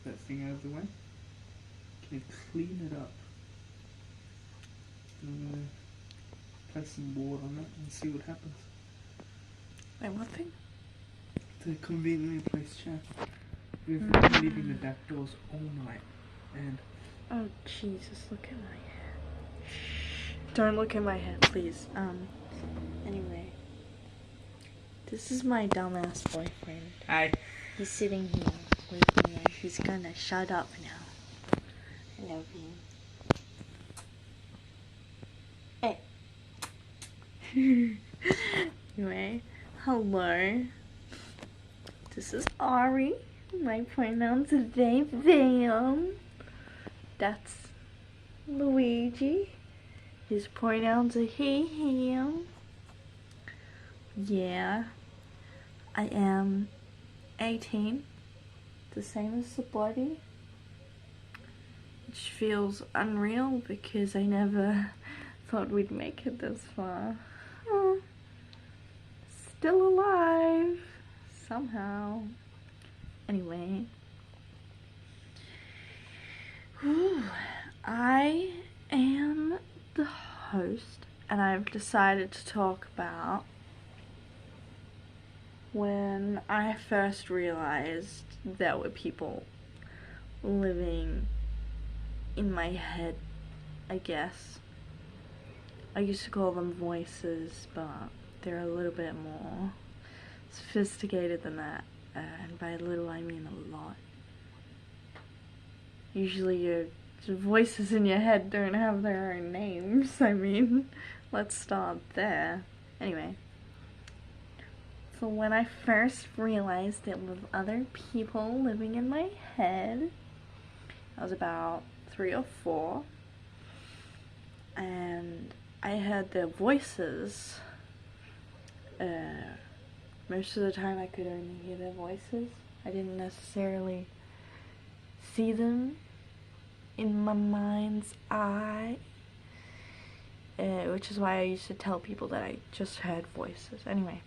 that thing out of the way. Can clean it up. I'm gonna place some water on it and see what happens. Wait, what thing? The conveniently placed chair. We've been leaving the back doors all night, and Oh Jesus! Look at my hair. Shh! Don't look at my hair, please. Anyway, this is my dumbass boyfriend. hi. He's sitting here with me, and he's gonna shut up now. I love you. Hey. Anyway, hello. This is Ari. My pronouns are they, them. That's Luigi. His pronouns are he, him. Yeah. I am 18. The same as the body. Which feels unreal because I never thought we'd make it this far. Oh, still alive. Somehow. Anyway. Whew. I am the host, and I've decided to talk about when I first realized there were people living in my head, I guess. I used to call them voices, but they're a little bit more sophisticated than that, and by little I mean a lot. Usually your voices in your head don't have their own names. I mean, let's start there. Anyway, so when I first realized there were other people living in my head, I was about 3 or 4, and I heard their voices. Most of the time I could only hear their voices. I didn't necessarily see them in my mind's eye, which is why I used to tell people that I just heard voices. Anyway,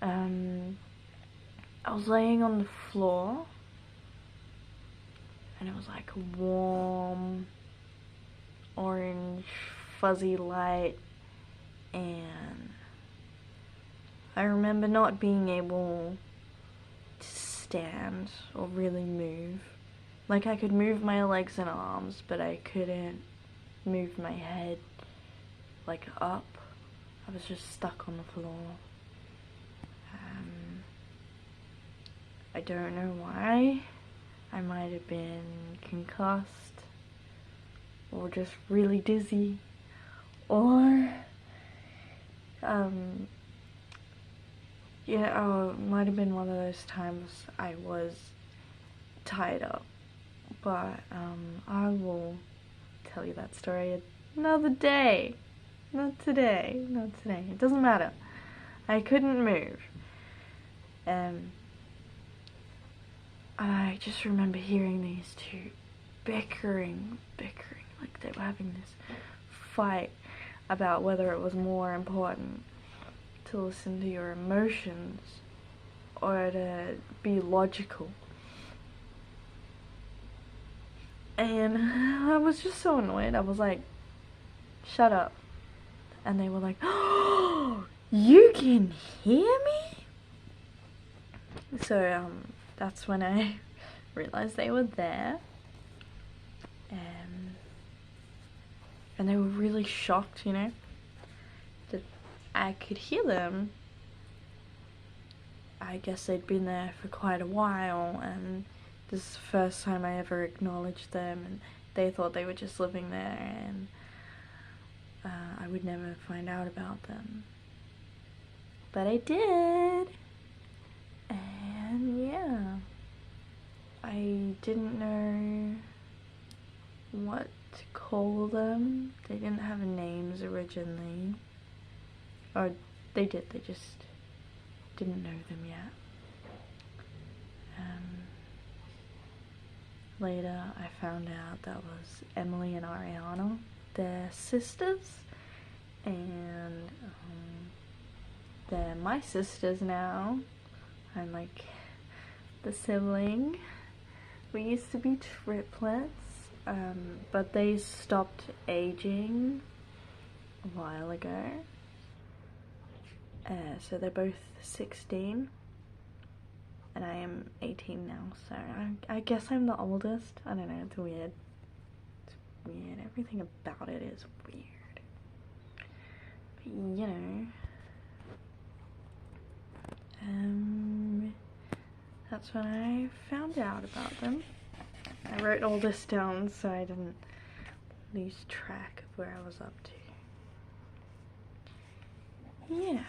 I was laying on the floor, and it was like a warm, orange, fuzzy light, and I remember not being able to stand or really move. Like, I could move my legs and arms, but I couldn't move my head, like, up. I was just stuck on the floor. I don't know why. I might have been concussed, or just really dizzy, or, it might have been one of those times I was tied up. But, I will tell you that story another day. Not today. It doesn't matter. I couldn't move. I just remember hearing these two bickering, like they were having this fight about whether it was more important to listen to your emotions or to be logical. And I was just so annoyed. I was like, shut up. And they were like, oh, you can hear me? So, that's when I realized they were there. And they were really shocked, that I could hear them. I guess they'd been there for quite a while, and this is the first time I ever acknowledged them, and they thought they were just living there, and I would never find out about them. But I did, and yeah, I didn't know what to call them. They didn't have names originally, or they did, they just didn't know them yet. Later I found out that was Emily and Ariana. They're sisters, and they're my sisters now. I'm like the sibling, We used to be triplets, but they stopped aging a while ago. So they're both 16, and I am 18 now, so I guess I'm the oldest. I don't know, it's weird. It's weird. Everything about it is weird. But, you know, that's when I found out about them. I wrote all this down so I didn't lose track of where I was up to. Yeah.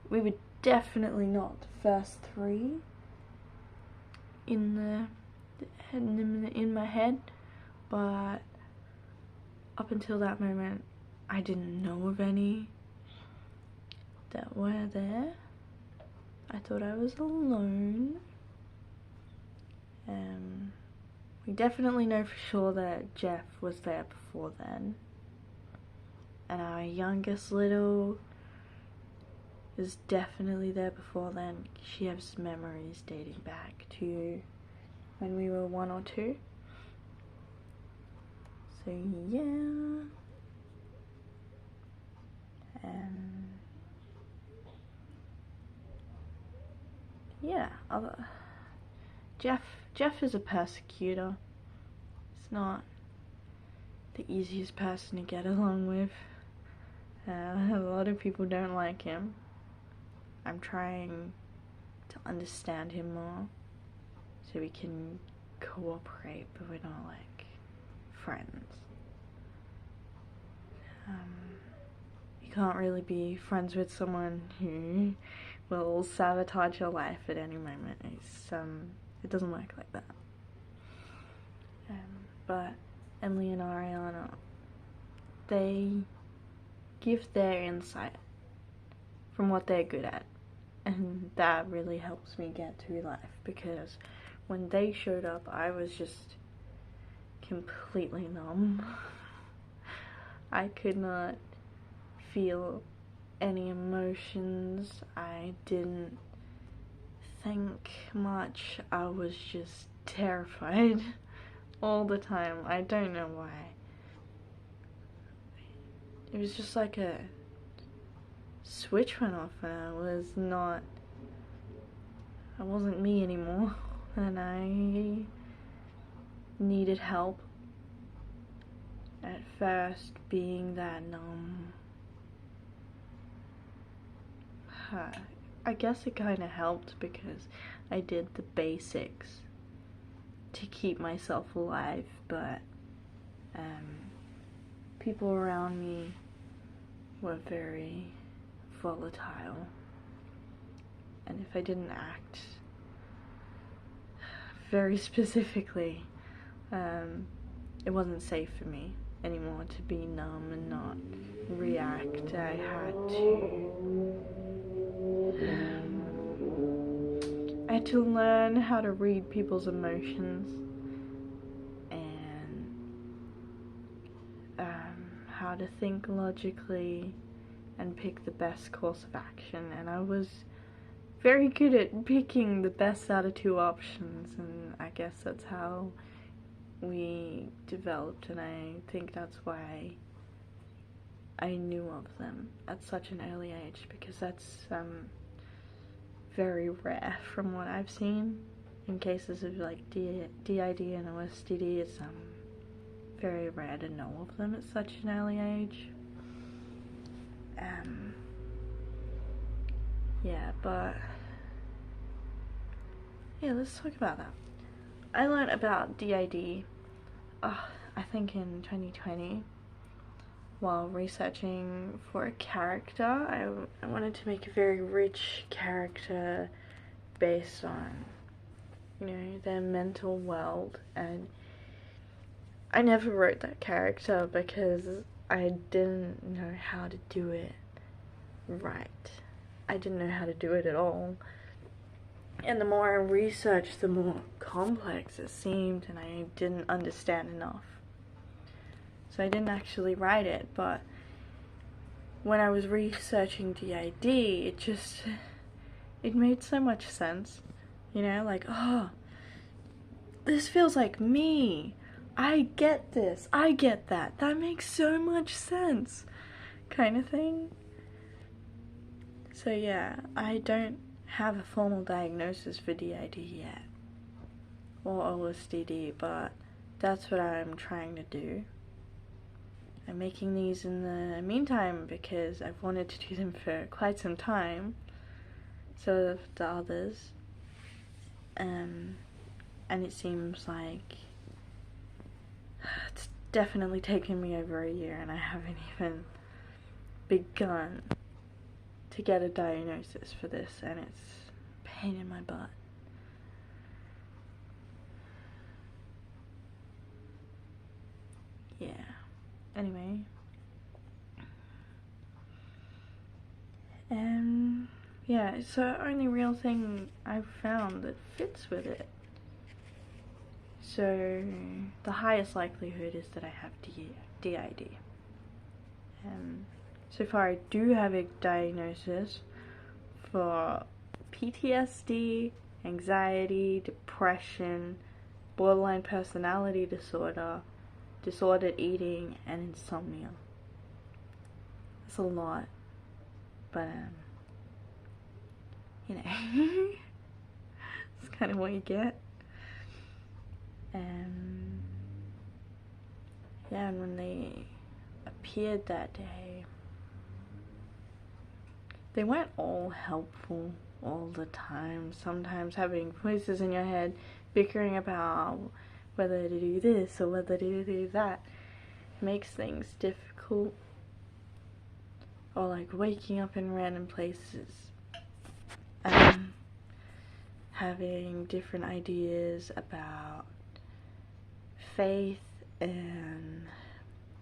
We were definitely not the first three in my head, but up until that moment I didn't know of any that were there. I thought I was alone. We definitely know for sure that Jeff was there before then. And our youngest little is definitely there before then. She has memories dating back to when we were 1 or 2. So yeah. Yeah, Jeff is a persecutor. He's not the easiest person to get along with. A lot of people don't like him. I'm trying to understand him more so we can cooperate, but we're not like friends. You can't really be friends with someone who will sabotage your life at any moment. It doesn't work like that. But Emily and Ariana, they give their insight from what they're good at, and that really helps me get through life, because when they showed up I was just completely numb. I could not feel any emotions. I didn't think much. I was just terrified all the time. I don't know why. It was just like a switch went off and I wasn't me anymore, and I needed help. At first, being that numb, I guess it kind of helped because I did the basics to keep myself alive, but people around me were very volatile, and if I didn't act very specifically, it wasn't safe for me anymore to be numb and not react. I had to learn how to read people's emotions and how to think logically and pick the best course of action, and I was very good at picking the best out of 2 options, and I guess that's how we developed, and I think that's why I knew of them at such an early age, because that's very rare from what I've seen. In cases of like DID and OSDD, it's very rare to know of them at such an early age. Yeah, but yeah, let's talk about that. I learned about DID, I think in 2020, while researching for a character. I wanted to make a very rich character based on, you know, their mental world, and I never wrote that character because I didn't know how to do it right. I didn't know how to do it at all. And the more I researched, the more complex it seemed, and I didn't understand enough. So I didn't actually write it, but when I was researching DID, it made so much sense You know, like, oh, this feels like me. I get this. I get that. That makes so much sense. Kind of thing. So yeah, I don't have a formal diagnosis for DID yet. Or OSDD, but that's what I'm trying to do. I'm making these in the meantime because I've wanted to do them for quite some time. So have the others. And it seems like it's definitely taken me over a year and I haven't even begun to get a diagnosis for this, and it's a pain in my butt. Yeah. Anyway. Yeah, it's the only real thing I've found that fits with it. So, the highest likelihood is that I have DID. So far I do have a diagnosis for PTSD, anxiety, depression, borderline personality disorder, disordered eating, and insomnia. That's a lot, but you know, it's kind of what you get. Yeah, and when they appeared that day, they weren't all helpful all the time. Sometimes having voices in your head bickering about whether to do this or whether to do that makes things difficult. Or like waking up in random places, having different ideas about faith and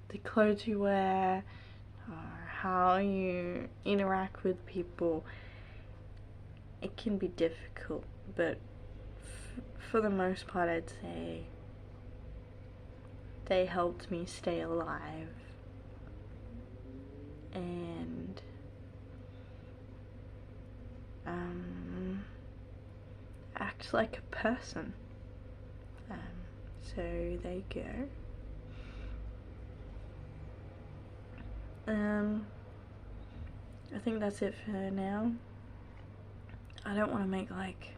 the clothes you wear or how you interact with people. It can be difficult, but for the most part I'd say they helped me stay alive and act like a person. So there you go. I think that's it for now. I don't want to make like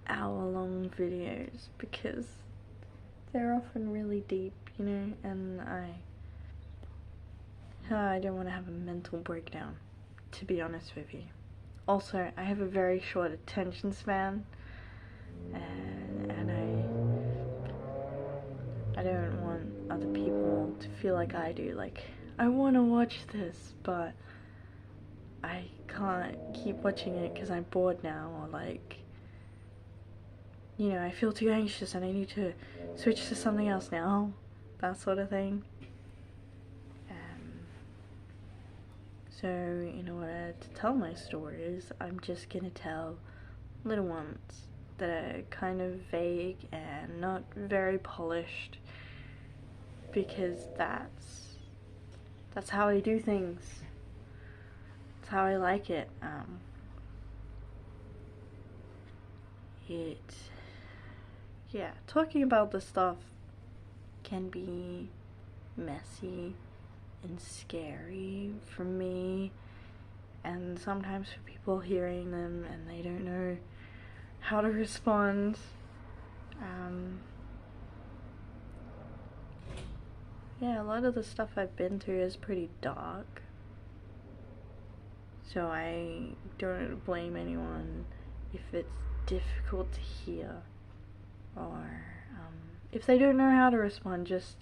hour-long videos because they're often really deep, you know, and I don't want to have a mental breakdown, to be honest with you. Also, I have a very short attention span, and I don't want other people to feel like I do, like, I want to watch this, but I can't keep watching it because I'm bored now, or like, you know, I feel too anxious and I need to switch to something else now, that sort of thing. So in order to tell my stories, I'm just gonna tell little ones that are kind of vague and not very polished, because that's how I do things. That's how I like it. Yeah, talking about this stuff can be messy and scary for me, and sometimes for people hearing them and they don't know how to respond. Yeah, a lot of the stuff I've been through is pretty dark, so I don't blame anyone if it's difficult to hear, or if they don't know how to respond. Just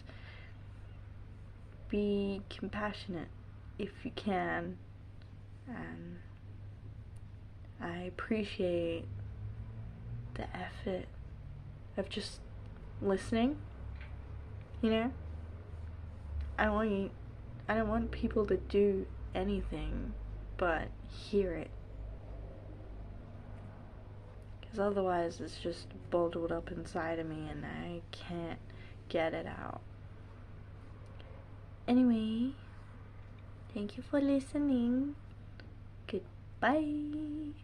be compassionate if you can, and I appreciate the effort of just listening, you know? I don't want people to do anything but hear it, because otherwise it's just bottled up inside of me and I can't get it out. Anyway, thank you for listening. Goodbye.